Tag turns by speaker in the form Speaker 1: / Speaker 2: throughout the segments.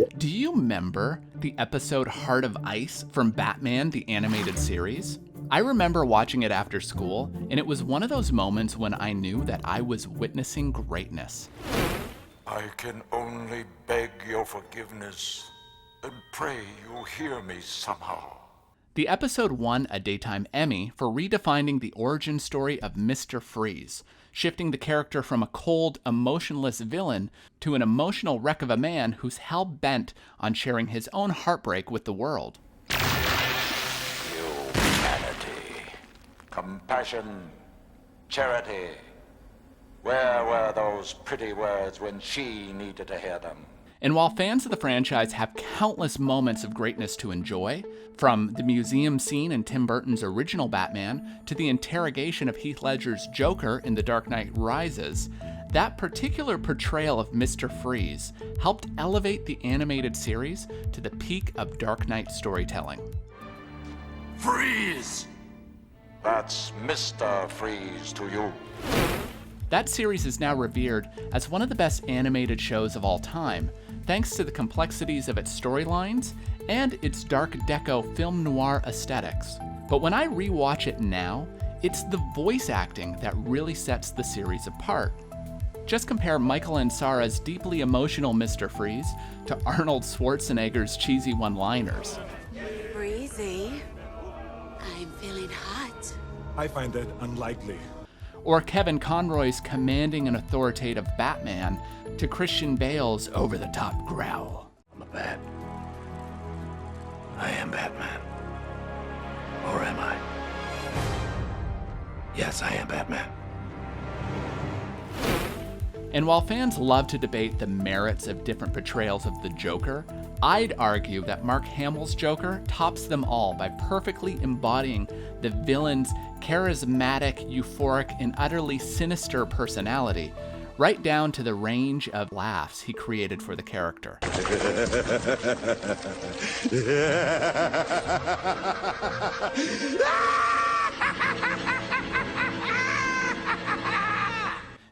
Speaker 1: Do you remember the episode Heart of Ice from Batman, the animated series? I remember watching it after school, and it was one of those moments when I knew that I was witnessing greatness.
Speaker 2: I can only beg your forgiveness and pray you'll hear me somehow.
Speaker 1: The episode won a Daytime Emmy for redefining the origin story of Mr. Freeze, shifting the character from a cold, emotionless villain to an emotional wreck of a man who's hell-bent on sharing his own heartbreak with the world.
Speaker 2: Humanity, compassion, charity. Where were those pretty words when she needed to hear them?
Speaker 1: And while fans of the franchise have countless moments of greatness to enjoy, from the museum scene in Tim Burton's original Batman to the interrogation of Heath Ledger's Joker in The Dark Knight Rises, that particular portrayal of Mr. Freeze helped elevate the animated series to the peak of Dark Knight storytelling.
Speaker 2: Freeze! That's Mr. Freeze to you.
Speaker 1: That series is now revered as one of the best animated shows of all time, thanks to the complexities of its storylines and its dark deco film noir aesthetics. But when I rewatch it now, it's the voice acting that really sets the series apart. Just compare Michael Ansara's deeply emotional Mr. Freeze to Arnold Schwarzenegger's cheesy one-liners.
Speaker 3: Breezy. I'm feeling hot.
Speaker 4: I find that unlikely.
Speaker 1: Or Kevin Conroy's commanding and authoritative Batman to Christian Bale's over-the-top growl.
Speaker 5: I'm a bat. I am Batman. Or am I? Yes, I am Batman.
Speaker 1: And while fans love to debate the merits of different portrayals of the Joker, I'd argue that Mark Hamill's Joker tops them all by perfectly embodying the villain's charismatic, euphoric, and utterly sinister personality, right down to the range of laughs he created for the character.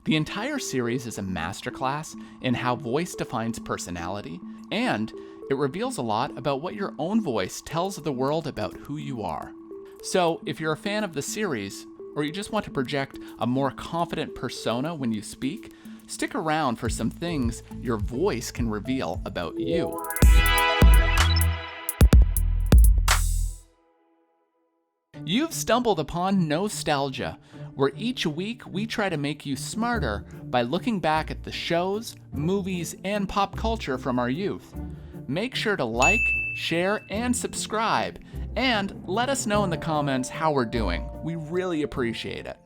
Speaker 1: The entire series is a masterclass in how voice defines personality, and it reveals a lot about what your own voice tells the world about who you are. So, if you're a fan of the series, or you just want to project a more confident persona when you speak, stick around for some things your voice can reveal about you. You've stumbled upon Nostalgia, where each week we try to make you smarter by looking back at the shows, movies, and pop culture from our youth. Make sure to like, share, and subscribe, and let us know in the comments how we're doing. We really appreciate it.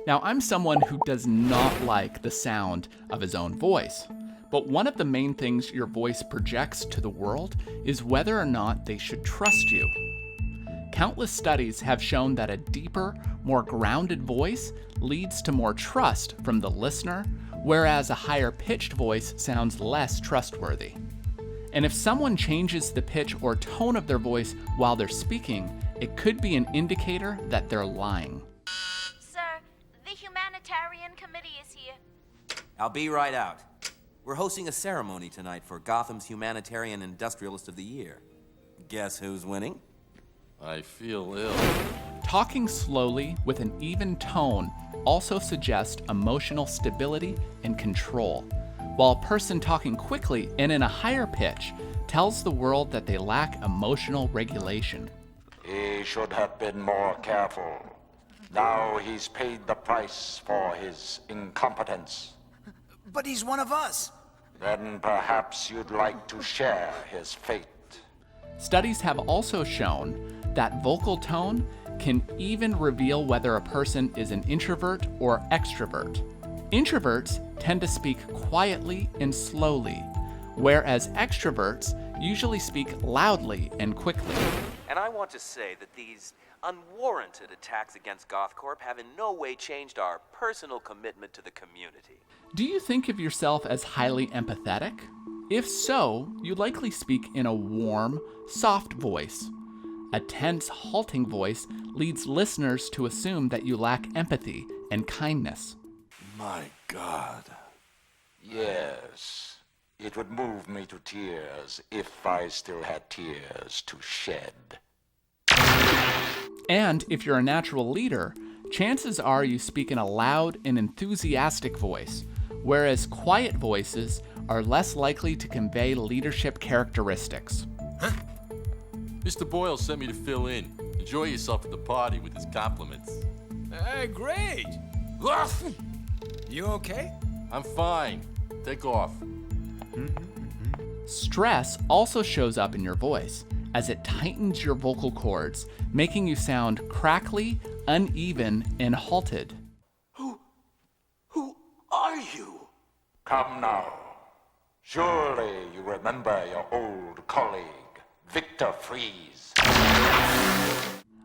Speaker 1: Now, I'm someone who does not like the sound of his own voice, but one of the main things your voice projects to the world is whether or not they should trust you. Countless studies have shown that a deeper, more grounded voice leads to more trust from the listener, whereas a higher pitched voice sounds less trustworthy. And if someone changes the pitch or tone of their voice while they're speaking, it could be an indicator that they're lying.
Speaker 6: Sir, the humanitarian committee is here.
Speaker 7: I'll be right out. We're hosting a ceremony tonight for Gotham's Humanitarian Industrialist of the Year. Guess who's winning?
Speaker 8: I feel ill.
Speaker 1: Talking slowly with an even tone also suggests emotional stability and control, while a person talking quickly and in a higher pitch tells the world that they lack emotional regulation.
Speaker 2: He should have been more careful. Now he's paid the price for his incompetence.
Speaker 9: But he's one of us.
Speaker 2: Then perhaps you'd like to share his fate.
Speaker 1: Studies have also shown that vocal tone can even reveal whether a person is an introvert or extrovert. Introverts tend to speak quietly and slowly, whereas extroverts usually speak loudly and quickly.
Speaker 7: And I want to say that these unwarranted attacks against GothCorp have in no way changed our personal commitment to the community.
Speaker 1: Do you think of yourself as highly empathetic? If so, you likely speak in a warm, soft voice. A tense, halting voice leads listeners to assume that you lack empathy and kindness.
Speaker 8: My God.
Speaker 2: Yes. It would move me to tears if I still had tears to shed.
Speaker 1: And if you're a natural leader, chances are you speak in a loud and enthusiastic voice, whereas quiet voices are less likely to convey leadership characteristics.
Speaker 8: Mr. Boyle sent me to fill in. Enjoy yourself at the party with his compliments.
Speaker 9: Great. You okay?
Speaker 8: I'm fine. Take off.
Speaker 1: Stress also shows up in your voice as it tightens your vocal cords, making you sound crackly, uneven, and halted.
Speaker 5: Who are you?
Speaker 2: Come now. Surely you remember your old colleague, Victor Freeze.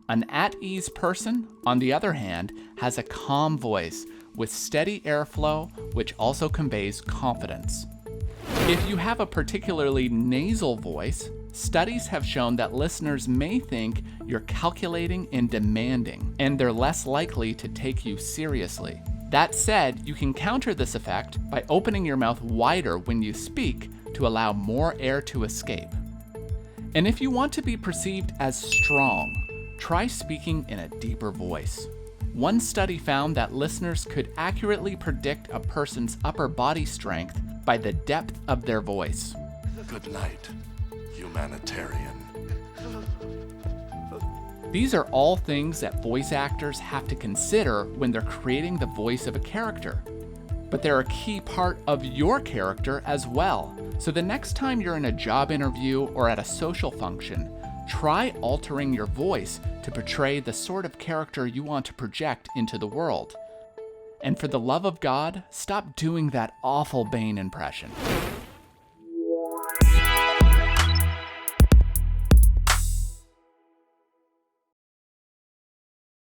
Speaker 1: An at-ease person, on the other hand, has a calm voice with steady airflow, which also conveys confidence. If you have a particularly nasal voice, studies have shown that listeners may think you're calculating and demanding, and they're less likely to take you seriously. That said, you can counter this effect by opening your mouth wider when you speak to allow more air to escape. And if you want to be perceived as strong, try speaking in a deeper voice. One study found that listeners could accurately predict a person's upper body strength by the depth of their voice.
Speaker 5: Good night, humanitarian.
Speaker 1: These are all things that voice actors have to consider when they're creating the voice of a character. But they're a key part of your character as well. So the next time you're in a job interview or at a social function, try altering your voice to portray the sort of character you want to project into the world. And for the love of God, stop doing that awful Bane impression.